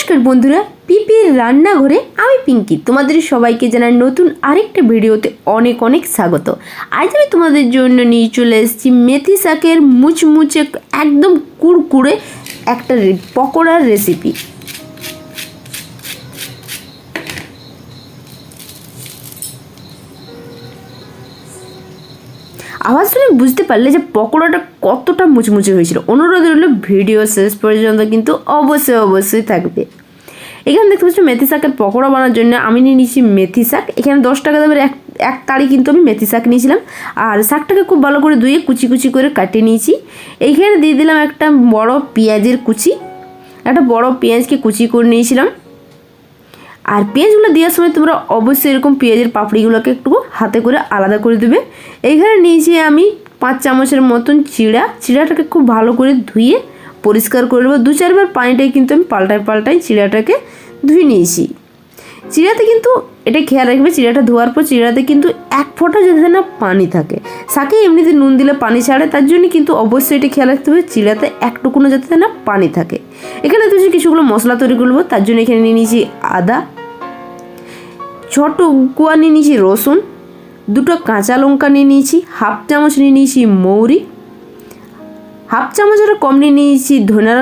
নমস্কার বন্ধুরা, পিপির রান্নাঘরে আমি পিঙ্কি তোমাদের সবাইকে জানাই নতুন আরেকটা ভিডিওতে অনেক অনেক স্বাগত। আজ আমি তোমাদের জন্য নিয়ে চলে এসেছি মেথি শাকের মুচমুচে একদম কুড়কুড়ে একটা পকোড়ার রেসিপি। আওয়াজ শুনে বুঝতে পারলে যে পকোড়াটা কতটা মুচমুচে হয়েছিল। অনুরোধ রইল ভিডিও শেষ পর্যন্ত কিন্তু অবশ্যই থাকবে। এখানে দেখতে পাচ্ছি মেথি শাকের পকোড়া বানানোর জন্য আমি নিয়ে নিয়েছি মেথি শাক। এখানে 10 টাকা দামের এক কাড়ি কিন্তু আমি মেথি শাক নিয়েছিলাম। আর শাকটাকে খুব ভালো করে ধুয়ে কুচি কুচি করে কাটিয়ে নিয়েছি। এইখানে দিয়ে দিলাম একটা বড় পেঁয়াজের কুচি, একটা বড় পেঁয়াজকে কুচি করে নিয়েছিলাম। আর পেঁয়াজগুলো দেওয়ার সময় তোমরা অবশ্যই এরকম পেঁয়াজের পাপড়িগুলোকে একটু হাতে করে আলাদা করে দেবে। এইখানে নিয়েছি আমি 5 চামচের মতন চিড়াটাকে খুব ভালো করে ধুয়ে পরিষ্কার করে নেবো। 2-4 বার পানিটাই কিন্তু আমি পাল্টাই চিড়াটাকে ধুয়ে নিয়েছি। চিড়াতে কিন্তু এটা খেয়াল রাখবে, চিড়াটা ধোয়ার পর চিড়াতে কিন্তু এক ফোঁটা যাতে না পানি থাকে। শাকে এমনিতে নুন দিলে পানি ছাড়ে, তার জন্য কিন্তু অবশ্যই এটা খেয়াল রাখতে হবে চিড়াতে একটুকুনো যাতে না পানি থাকে। এখানে তো কিছুগুলো মশলা তৈরি করবো, তার জন্য এখানে নিয়ে নিয়েছি আদা, ছোট কুয়া নিয়ে নিয়েছি রসুন, 2টো কাঁচা লঙ্কা নিয়ে নিয়েছি, 1/2 চামচ নিয়ে নিয়েছি মৌরি, 1/2 চামচের কম নিয়ে নিয়েছি ধনে,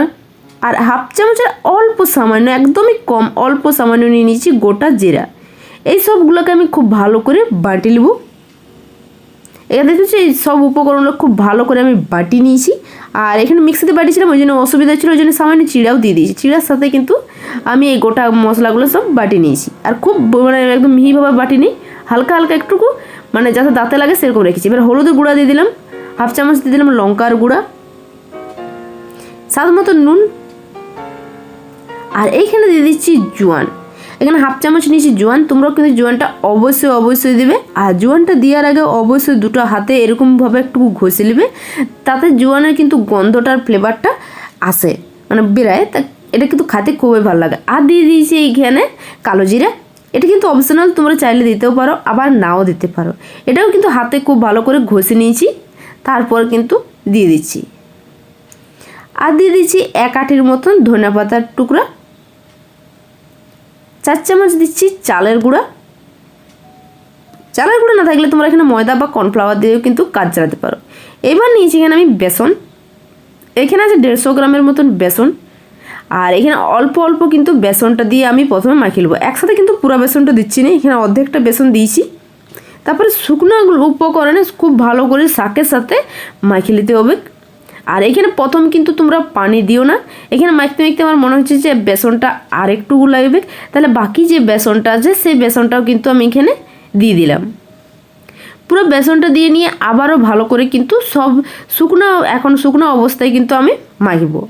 আর 1/2 চামচের অল্প সামান্য একদমই কম অল্প সামান্য নিয়ে নিয়েছি গোটা জিরা। এই সবগুলোকে আমি খুব ভালো করে বাটি নেব। এখানে দেখছি এই সব উপকরণগুলো খুব ভালো করে আমি বাটি নিয়েছি। আর এখানে মিক্সিতে বাটিছিলাম, ওই জন্য অসুবিধা ছিল, ওই জন্য সামান্য চিড়াও দিয়ে দিয়েছি। চিড়ার সাথে কিন্তু আমি এই গোটা মশলাগুলো সব বাটি নিয়েছি। আর খুব মানে একদম মিহিভাবে বাটি নিই, হালকা একটুকু মানে যাতে দাঁতে লাগে সেরকম রেখেছি। এবার হলুদের গুঁড়া দিয়ে দিলাম, 1/2 চামচ দিয়ে দিলাম লঙ্কার গুঁড়া, স্বাদ মতো নুন, আর এইখানে দিয়ে দিচ্ছি জোয়ান। এখানে 1/2 চামচ নিয়েছি জোয়ান। তোমরাও কিন্তু জোয়ানটা অবশ্যই দেবে। আর জোয়ানটা দেওয়ার আগে অবশ্যই 2টো হাতে এরকমভাবে একটু ঘষে নেবে, তাতে জোয়ানের কিন্তু গন্ধটার ফ্লেভারটা আসে মানে বেরায়, তা এটা কিন্তু খেতে খুবই ভালো লাগে। আর দিয়ে দিয়েছি এইখানে কালো জিরা। এটা কিন্তু অপশনাল, তোমরা চাইলে দিতেও পারো আবার নাও দিতে পারো। এটাও কিন্তু হাতে খুব ভালো করে ঘষে নিয়েছি, তারপর কিন্তু দিয়ে দিচ্ছি। আর দিয়ে দিচ্ছি 1 আটির মতন ধনে পাতার টুকরা, 4 চামচ দিচ্ছি চালের গুঁড়া না থাকলে তোমরা এখানে ময়দা বা কর্নফ্লাওয়ার দিয়েও কিন্তু কাজ চালাতে পারো। এবার নিয়েছি এখানে আমি বেসন। এখানে আছে 150 গ্রামের মতন বেসন। আর এখানে অল্প কিন্তু বেসনটা দিয়ে আমি প্রথমে মাখিয়ে নেবো। একসাথে কিন্তু পুরো বেসনটা দিচ্ছি না, এখানে অর্ধেকটা বেসন দিয়েছি। তারপরে শুকনো উপকরণে খুব ভালো করে শাকের সাথে মাখিয়ে নিতে হবে। আর এখানে প্রথম কিন্তু তোমরা পানি দিও না। এখানে মাখতে আমার মনে হচ্ছে যে বেসনটা আর একটু লাগবে, তাহলে বাকি যে বেসনটা আছে সেই বেসনটাও কিন্তু আমি এখানে দিয়ে দিলাম। পুরো বেসনটা দিয়ে নিয়ে আবারও ভালো করে কিন্তু সব শুকনো অবস্থায় কিন্তু আমি মাখবো।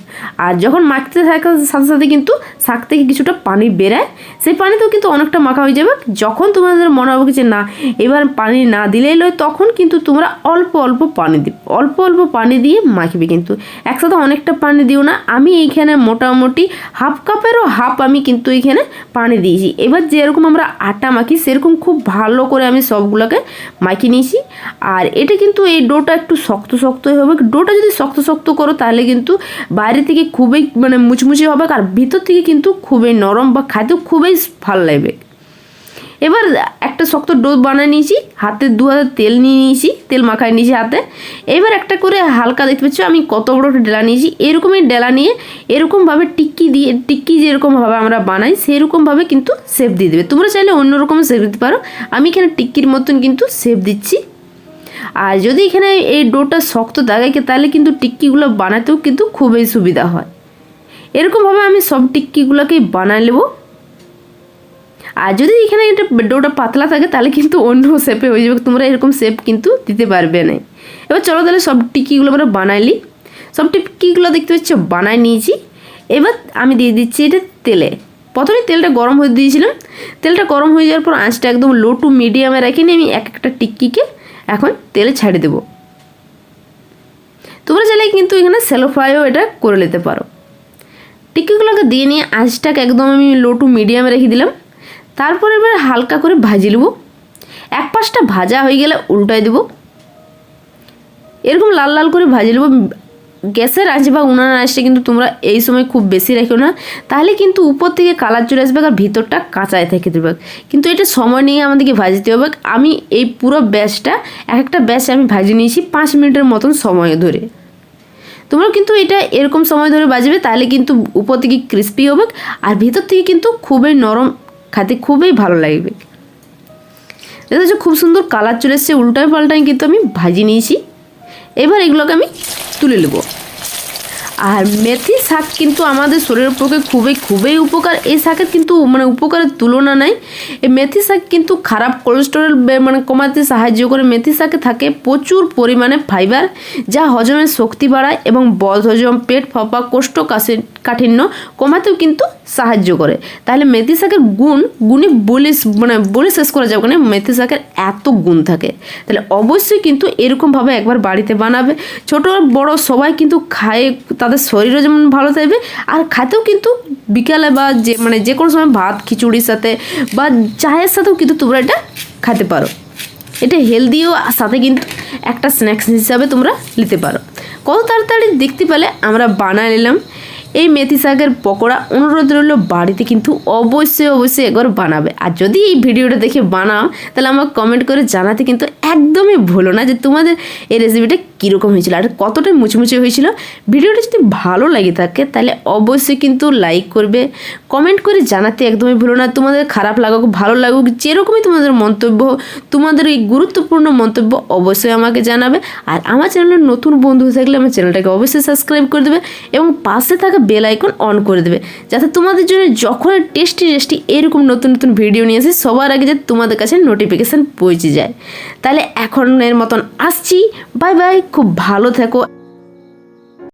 আর যখন মাখতে থাকার সাথে কিন্তু শাক থেকে কিছুটা পানি বেরায়, সেই পানিতেও কিন্তু অনেকটা মাখা হয়ে যাবে। যখন তোমাদের মনে হবে যে না এবার পানি না দিলেই নয়, তখন কিন্তু তোমরা অল্প পানি দিবে, অল্প পানি দিয়ে মাখবে। কিন্তু একসাথে অনেকটা পানি দিও না। আমি এইখানে মোটামুটি 1/2 কাপেরও হাফ আমি কিন্তু এইখানে পানি দিয়েছি। এবার যেরকম আমরা আটা মাখি সেরকম খুব ভালো করে আমি সবগুলোকে মাখিয়ে নিয়েছি। আর এটা কিন্তু এই ডোটা একটু শক্তই হবে। ডোটা যদি শক্ত করো তাহলে কিন্তু বাইরে থেকে খুবই মানে মুচমুচে হবে, আর ভিতর থেকে কিন্তু খুবই নরম বা খাইতেও খুবই ভালো লাগবে। এবার একটা শক্ত ডো বানিয়ে নিয়েছি, হাতে 2 হাতে তেল নিয়ে নিয়েছি, তেল মাখায় নিয়েছি হাতে। এবার একটা করে হালকা দেখতে পাচ্ছ আমি কত বড় একটা ডেলা নিয়েছি। এরকমই ডেলা নিয়ে এরকমভাবে টিক্কি যেরকমভাবে আমরা বানাই সেরকমভাবে কিন্তু শেপ দিয়ে দেবে। তোমরা চাইলে অন্যরকম শেপ দিতে পারো, আমি এখানে টিক্কির মতন কিন্তু শেপ দিচ্ছি। আর যদি এখানে এই ডোটা শক্ত থাকে তাহলে কিন্তু টিক্কিগুলো বানাতেও কিন্তু খুবই সুবিধা হয়। এরকমভাবে আমি সব টিক্কিগুলোকেই বানাই নেব। আর যদি এখানে এটা ডোটা পাতলা থাকে তাহলে কিন্তু অন্য শেপে হয়ে যাবে, তোমরা এরকম শেপ কিন্তু দিতে পারবে না। এবার চলো তাহলে সব টিক্কিগুলো আমরা বানাইলি। সব টিক্কিগুলো দেখতে পাচ্ছ বানাই নিয়েছি। এবার আমি দিয়ে দিচ্ছি এটা তেলে। প্রথমে তেলটা গরম হয়ে দিয়েছিলাম, তেলটা গরম হয়ে যাওয়ার পর আঁচটা একদম লো টু মিডিয়ামে রেখে নিয়ে আমি একটা টিক্কিকে এখন তেলে ছাড়িয়ে দেবো। তোমরা চাইলে কিন্তু এখানে স্যালো ফ্রাইও এটা করে নিতে পারো। টিক্কিগুলোকে দিয়ে নিয়ে আঁচটাকে একদম আমি লো টু মিডিয়ামে রেখে দিলাম। তারপর এবার হালকা করে ভাজি নেব। এক পাশটা ভাজা হয়ে গেলে উল্টাই দেবো। এরকম লাল করে ভাজি নেব। গ্যাসের আঁচ বা উনানের আঁচটা কিন্তু তোমরা এই সময় খুব বেশি রেখো না, তাহলে কিন্তু উপর থেকে কালার চলে আসবে আর ভিতরটা কাঁচায় থেকে দেবে। কিন্তু এটা সময় নিয়ে আমাদেরকে ভাজতে হবে। আমি এই পুরো ব্যাচটা একটা ব্যাচ আমি ভাজি নিয়েছি 5 মিনিটের মতন সময় ধরে। তোমরা কিন্তু এটা এরকম সময় ধরে বাজবে, তাহলে কিন্তু উপর থেকে ক্রিস্পি হবে আর ভিতর থেকে কিন্তু খুবই নরম, খেতে খুবই ভালো লাগবে। দেখো খুব সুন্দর কালার চলে এসছে, উল্টায় পাল্টায় কিন্তু আমি ভাজি নিয়েছি। এবার এগুলোকে আমি তুলে নেব। আর মেথি শাক কিন্তু আমাদের শরীরের পক্ষে খুবই উপকার। এই শাকের কিন্তু উপকারের তুলনা নাই। এই মেথি শাক কিন্তু খারাপ কোলেস্টেরল কমাতে সাহায্য করে। মেথি শাকে থাকে প্রচুর পরিমাণে ফাইবার, যা হজমের শক্তি বাড়ায় এবং বদহজম, পেট ফাঁপা, কোষ্ঠকাঠিন্য কমাতেও কিন্তু সাহায্য করে। তাহলে মেথি শাকের গুণে বলে শেষ করা যাবে না, মেথি শাকের এত গুণ থাকে। তাহলে অবশ্যই কিন্তু এরকমভাবে একবার বাড়িতে বানাবে। ছোট বড় সবাই কিন্তু খায়, তাদের শরীরও যেমন ভালো থাকবে আর খাতেও কিন্তু বিকালে বা যে কোনো সময় ভাত খিচুড়ির সাথে বা চায়ের সাথেও কিন্তু তোমরা এটা খেতে পারো। এটা হেলদিও, সাথে কিন্তু একটা স্ন্যাক্স হিসাবে তোমরা নিতে পারো। কত তাড়াতাড়ি দেখতে পেলে আমরা বানায় নিলাম এই মেথি শাকের পকোড়া। অনুরোধ রইল বাড়িতে কিন্তু অবশ্যই একবার বানাবে। আর যদি এই ভিডিওটা দেখে বানাও তাহলে আমাকে কমেন্ট করে জানাতে কিন্তু একদমই ভুলো না যে তোমাদের এই রেসিপিটা কীরকম হয়েছিল আর কতটা মুচমুচে হয়েছিল। ভিডিওটা যদি ভালো লাগে থাকে তাহলে অবশ্যই কিন্তু লাইক করবে, কমেন্ট করে জানাতে একদমই ভুলো না। তোমাদের খারাপ লাগুক ভালো লাগুক, যেরকমই তোমাদের মন্তব্য, তোমাদের এই গুরুত্বপূর্ণ মন্তব্য অবশ্যই আমাকে জানাবে। আর আমার চ্যানেলের নতুন বন্ধু থাকলে আমার চ্যানেলটাকে অবশ্যই সাবস্ক্রাইব করে দেবে এবং পাশে থাকা বেল আইকন অন করে দেবে, যাতে তোমাদের জন্য যখন টেস্টি এরকম নতুন ভিডিও নিয়ে আসি সবার আগে যাতে তোমাদের কাছে নোটিফিকেশান পৌঁছে যায়। তাহলে এখনের মতন আসছি, বাই বাই, খুব ভালো থেকো।